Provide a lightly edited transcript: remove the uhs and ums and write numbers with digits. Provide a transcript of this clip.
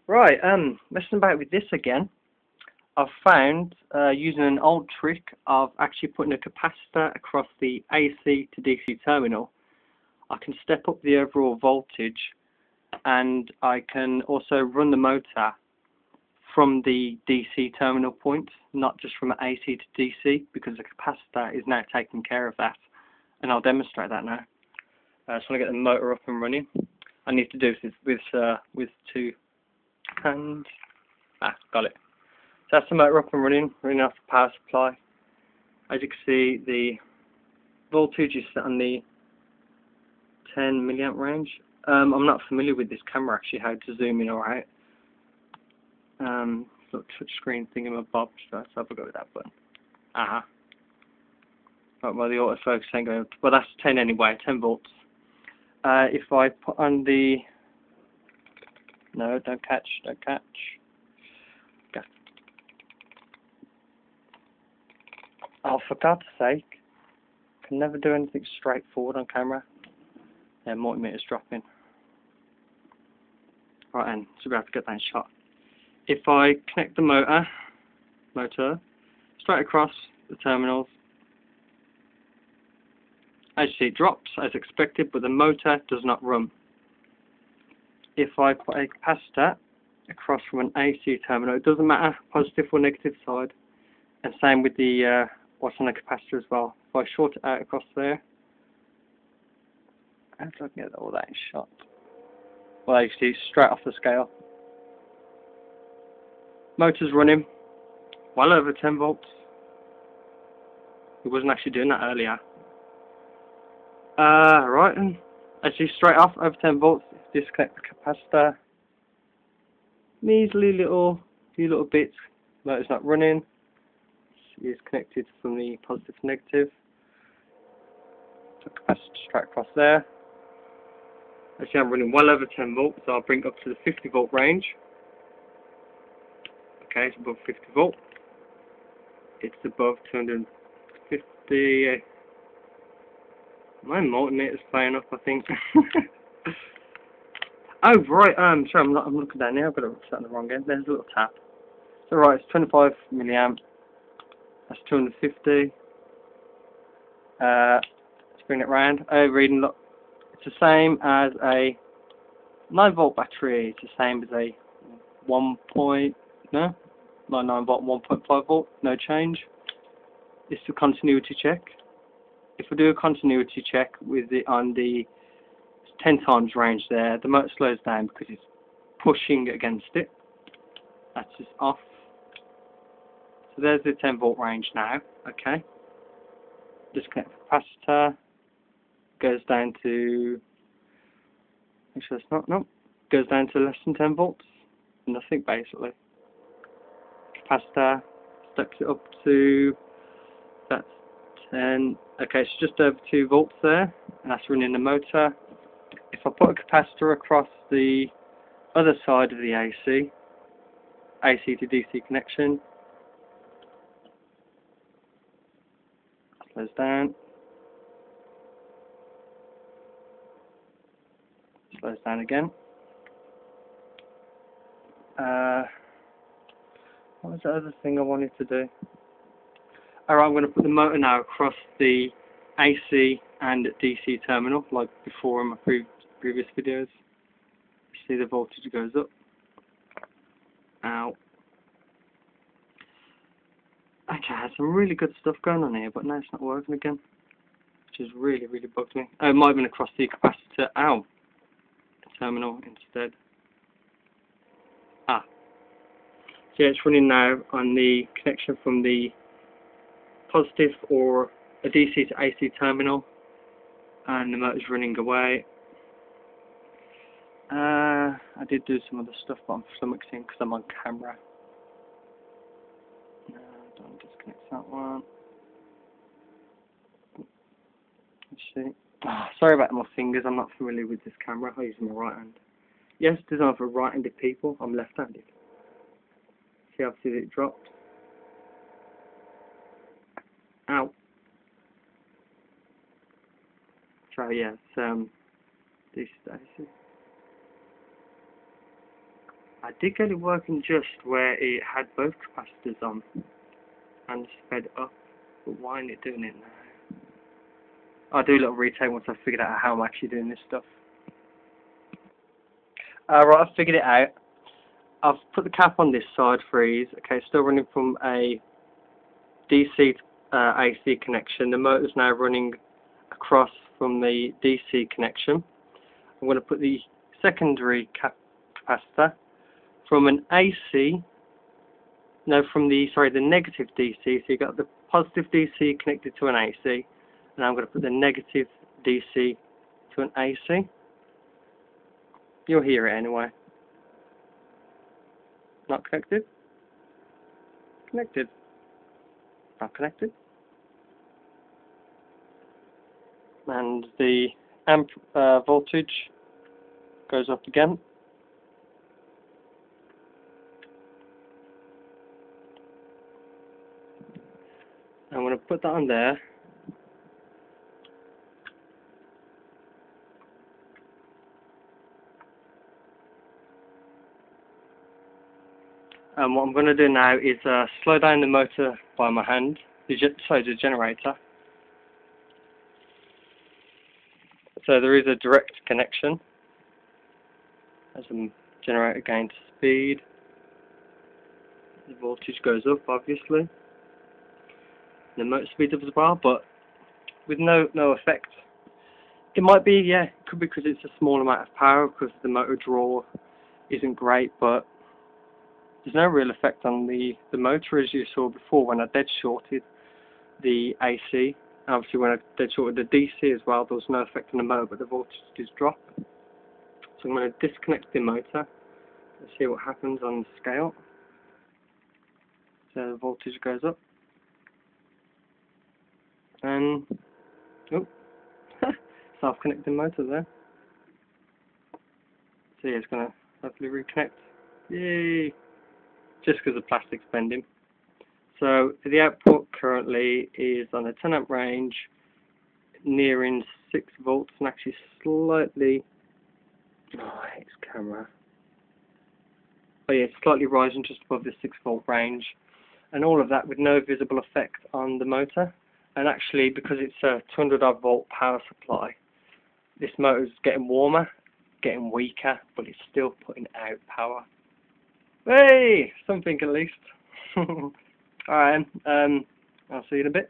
Right, messing about with this again. I've found, using an old trick of actually putting a capacitor across the AC to DC terminal, I can step up the overall voltage, and I can also run the motor from the DC terminal point, not just from AC to DC, because the capacitor is now taking care of that. And I'll demonstrate that now. I just want to get the motor up and running. I need to do this with two hands. Got it. So that's the motor up and running off the power supply. As you can see, the voltage is set on the 10 milliamp range. I'm not familiar with this camera actually, how to zoom in or out. Look, touch screen thingamabob, so let's have a go with that button. Right, well, the autofocus ain't going, well, that's 10 anyway, 10 volts. If I put on the, no, don't catch. Okay. Oh, for God's sake, can never do anything straightforward on camera. Yeah, multimeter's dropping. Right, and so we have to get that in shot. If I connect the motor straight across the terminals, as you see, it drops as expected, but the motor does not run. If I put a capacitor across from an AC terminal, it doesn't matter positive or negative side, and same with the what's on the capacitor as well. If I short it out across there, how do I get all that in shot? Well, you see, straight off the scale. Motor's running, well over 10 volts. It wasn't actually doing that earlier. Right, and actually straight off over 10 volts, disconnect the capacitor. Measly few little bits. Motor's not running. It's connected from the positive to negative. So capacitor straight across there. Actually, I'm running well over 10 volts, so I'll bring it up to the 50 volt range. Okay, it's above 50 volt. It's above 250. My multimeter's playing up, I think. Oh right, sorry, I'm looking down here. I've got it set on the wrong end. There's a little tap. So right, it's 25 milliamp. That's 250. Let's bring it round. Reading, look, it's the same as a 9 volt battery. It's the same as a 9 volt, 1.5 volt. No change. It's the continuity check. If we do a continuity check with it on the 10 times range there, the motor slows down because it's pushing against it. That's just off. So there's the 10 volt range now. Okay. Disconnect the capacitor. Goes down to, make sure it's not, no. Goes down to less than 10 volts. Nothing basically. Capacitor steps it up to, that's 10. Okay, it's just over 2 volts there, and that's running the motor. If I put a capacitor across the other side of the AC to DC connection, slows down, slows down again. What was the other thing I wanted to do? Alright, I'm going to put the motor now across the AC and DC terminal, like before in my previous videos. You see the voltage goes up. Ow. Okay, I had some really good stuff going on here, but now it's not working again. Which has really bugged me. Oh, it might have been across the capacitor. Ow. Terminal instead. So yeah, it's running now on the connection from the positive or a DC to AC terminal, and the motor's running away. I did do some other stuff, but I'm flummoxing because I'm on camera. No, don't disconnect that one. Let's see. Sorry about my fingers, I'm not familiar with this camera. I use my right hand. Yes, it's designed for right-handed people. I'm left-handed. See how it dropped. Ow. So yeah, it's DC. I did get it working just where it had both capacitors on and sped up, but why isn't it doing it now? I'll do a little retake once I've figured out how I'm actually doing this stuff. Right, I've figured it out. I've put the cap on this side for ease. Okay, still running from a DC to AC connection. The motor's now running across from the DC connection. I'm going to put the secondary capacitor from an AC, no, from the negative DC. So you've got the positive DC connected to an AC, and I'm going to put the negative DC to an AC. You'll hear it anyway. Not connected. Connected. Not connected. And the amp voltage goes up again. I'm going to put that on there. And what I'm going to do now is slow down the motor by my hand, the generator. So there is a direct connection as the generator gains speed. The voltage goes up, obviously. The motor speeds up as well, but with no effect. It might be, yeah, it could be because it's a small amount of power, because the motor draw isn't great, but there's no real effect on the motor, as you saw before when I dead shorted the AC. Obviously when I dead shorted the DC as well, there was no effect on the motor, but the voltage did drop. So I'm going to disconnect the motor and see what happens on the scale. So the voltage goes up. And, oh, self-connecting motor there. So yeah, it's going to hopefully reconnect. Yay! Just because the plastic's bending. So the output currently is on a 10 amp range, nearing 6 volts, and actually slightly, oh, I hate this camera. But yeah, it's slightly rising just above the 6 volt range, and all of that with no visible effect on the motor. And actually, because it's a 200 odd volt power supply, this motor's getting warmer, getting weaker, but it's still putting out power. Hey, something at least. Alright, I'll see you in a bit.